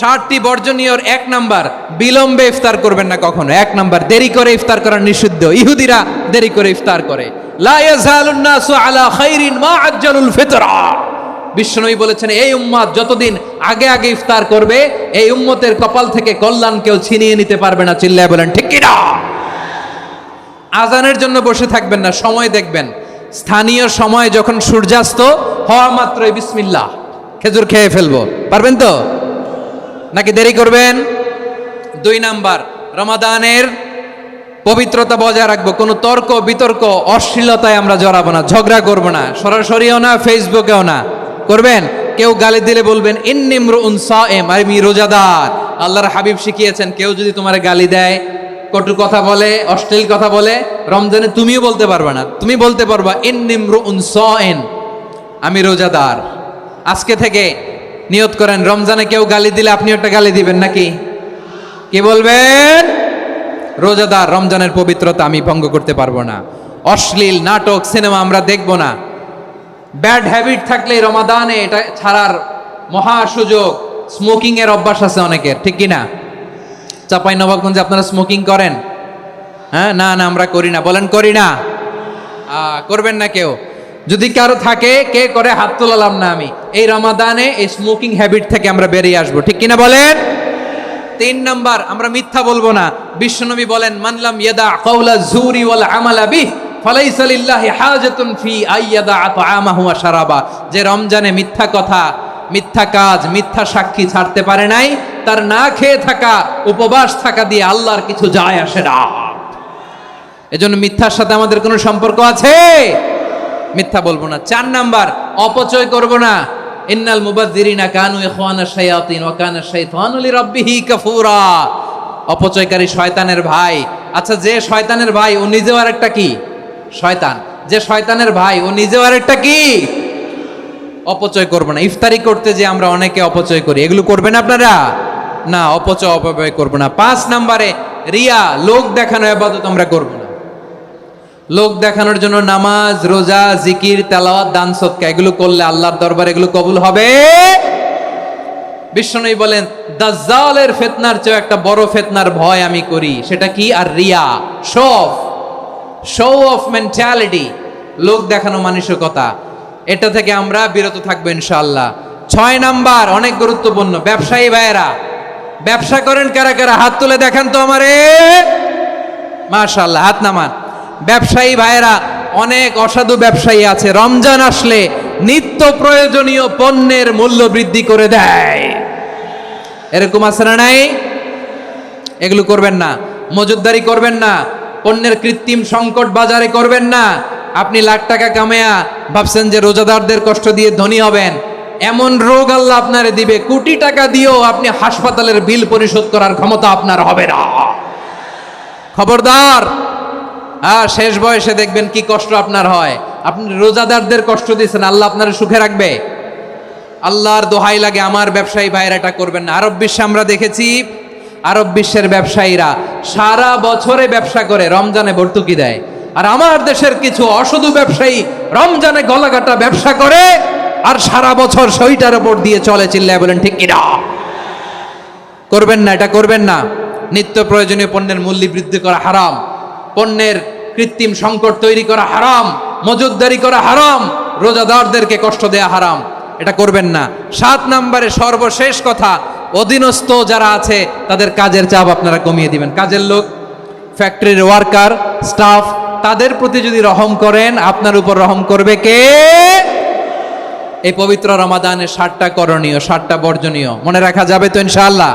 60টি বর্জনীয়র 1 number, বিলম্বে ইফতার করবেন না কখনো। 1 নাম্বার, দেরি করে ইফতার করা নিষিদ্ধ। ইহুদিরা দেরি করে ইফতার করে। লা ইয়াজালুন নাসু আলা খাইরিন মা আজ্জালুল ফিতরা। বিশ্বনবী বলেছেন, এই উম্মত যতদিন আগে আগে ইফতার করবে, এই উম্মতের কপাল থেকে কল্যাণ কেউ ছিনিয়ে নিতে পারবে না। চিল্লায় বলেন ঠিক কি না? আজানের জন্য বসে থাকবেন না, সময় দেখবেন। স্থানীয় সময় যখন সূর্যাস্ত হওয়া মাত্রই বিসমিল্লাহ, খেজুর খেয়ে ফেলবো। পারবেন তো নাকি দেরি করবেন? 2 নাম্বার, রমাদানের পবিত্রতা বজায় রাখবো। কোনো তর্ক বিতর্ক অশ্লীলতায় আমরা জড়াবো না, ঝগড়া করবো না, সরাসরিও না, ফেসবুকেও না। করবেন কেউ গালি দিলে বলবেন ইন্নিমরুন সায়েম, আমি রোজাদার। আল্লাহর হাবিব শিখিয়েছেন, কেউ যদি তোমার গালি দেয়, কটু কথা বলে, অশ্লীল কথা বলে, রমজানে তুমিও বলতে পারবে না। তুমি বলতে পারবা ইন্নিমরুন সায়েম, আমি রোজাদার। আজকে থেকে নিয়ত করেন, রমজানে কেউ গালি দিলে আপনি একটা গালি দিবেন নাকি? কি বলবেন? রোজাদার, রমজানের পবিত্রতা আমি ভঙ্গ করতে পারবো না। অশ্লীল নাটক সিনেমা আমরা দেখবো না। ব্যাড হ্যাবিট থাকলে রমাদানে এটা ছাড়ার মহা সুযোগ। স্মোকিং এর অভ্যাস আছে অনেকের, ঠিক কি না? চাঁপাইনবাবগঞ্জে আপনারা স্মোকিং করেন? হ্যাঁ, না না আমরা করি না। বলেন করি না। করবেন না কেউ। যদি কারো থাকে, কে করে হাত তোলালাম না আমি। এই রমাদানে এই স্মোকিং হ্যাবিট থেকে আমরা বেরিয়ে আসবো, ঠিক কিনা বলেন? 3 নাম্বার, আমরা মিথ্যা বলবো না। বিশ্বনবী বলেন, মানলাম ইয়াদা কাওলা যুরি ওয়াল আমালা বিহি ফালাইসা লিল্লাহি হাজাতুন ফি আইয়াদা তাআমাহু ওয়া শারাবা। যে রমজানে মিথ্যা কথা, মিথ্যা কাজ, মিথ্যা সাক্ষী ছাড়তে পারে নাই, তার না খেয়ে থাকা, উপবাস থাকা দিয়ে আল্লাহর কিছু যায় আসে না। এজন্য মিথ্যার সাথে আমাদের কোনো সম্পর্ক আছে? মিথ্যা বলবো না। 4 নাম্বার, অপচয় করব না। ইন্নাল মুবাযযিরিনা কানু ইখওয়ানাশ শায়াতিন ওয়া কানা শাইতানু লিরাব্বিহি কাফুরা। অপচয়কারী শয়তানের ভাই। আচ্ছা, যে শয়তানের ভাই ও নিজেও আরেকটা কি? শয়তান। যে শয়তানের ভাই ও নিজেও আরেকটা কি? অপচয় করব না। ইফতারি করতে যে আমরা অনেকে অপচয় করি, এগুলো করবেন আপনারা? না, অপচয় অপব্যয় করব না। 5 নাম্বারে, রিয়া, লোক দেখানো ইবাদত আমরা করব না। লোক দেখানোর জন্য নামাজ, রোজা, জিকির, তেলাওয়াত, দান সদকা এগুলো করলে আল্লাহর দরবারে এগুলো কবুল হবে? বিশ্বনবী বলেন, দাজ্জালের ফিতনার চেয়ে একটা বড় ফিতনার ভয় আমি করি। সেটা কি? আর রিয়া, শো অফ মেন্টালিটি, লোক দেখানো মানসিকতা। এটা থেকে আমরা বিরত থাকবো ইনশাআল্লাহ। 6 নাম্বার, অনেক গুরুত্বপূর্ণ। ব্যবসায়ী ভাইয়েরা, ব্যবসা করেন কারা কারা? হাত তুলে দেখান তো আমারে। মাশাআল্লাহ, হাত নামান। ব্যবসায়ী ভাইয়েরা, অনেক অসাধু ব্যবসায়ী আছে, রমজান আসলে নিত্য প্রয়োজনীয় পণ্যের মূল্য বৃদ্ধি করে দেয়। এরকম আছে না নাই? এগুলো করবেন না। মজুদদারি করবেন না। পণ্যের কৃত্রিম সংকট বাজারে করবেন না। আপনি লাখ টাকা কামায়া ভাবছেন যে রোজাদারদের কষ্ট দিয়ে ধনী হবেন। এমন রোগ আল্লাহ আপনারে দিবে, কোটি টাকা দিয়েও আপনি হাসপাতালের বিল পরিশোধ করার ক্ষমতা আপনার হবে না। খবরদার। শেষ বয়সে দেখবেন কি কষ্ট আপনার হয়। আপনি রোজাদারদের কষ্ট দিয়েছেন, আল্লাহ আপনার সুখে রাখবে? আল্লাহর দোহাই লাগে, আমার ব্যবসায়ী ভাইয়েরা এটা করবেন না। আরব বিশ্বে আমরা দেখেছি, আরব বিশ্বের ব্যবসায়ীরা সারা বছরে ব্যবসা করে, রমজানে ভর্তুকি দেয়। আর আমার দেশের কিছু অসাধু ব্যবসায়ী রমজানে গলাকাটা ব্যবসা করে আর সারা বছর সইটার উপর দিয়ে চলে। চিল্লায় বলেন ঠিক কিনা? করবেন না, এটা করবেন না। নিত্য প্রয়োজনীয় পণ্যের মূল্য বৃদ্ধি করা হারাম। পণ্যের কৃত্রিম সংকট তৈরি করা হারাম। মজুদদারি করা হারাম। রোজাদারদেরকে কষ্ট দেয়া হারাম। এটা করবেন না। 7 নাম্বারে সর্বশেষ কথা, অধীনস্থ যারা আছে তাদের কাজের চাপ আপনারা কমিয়ে দিবেন। কাজের লোক, ফ্যাক্টরির ওয়ার্কার, স্টাফ, তাদের প্রতি যদি রহম করেন, আপনার উপর রহম করবে কে? এই পবিত্র রমাদানের 7টা করণীয়, 7টা বর্জনীয় মনে রাখা যাবে তো ইনশাআল্লাহ?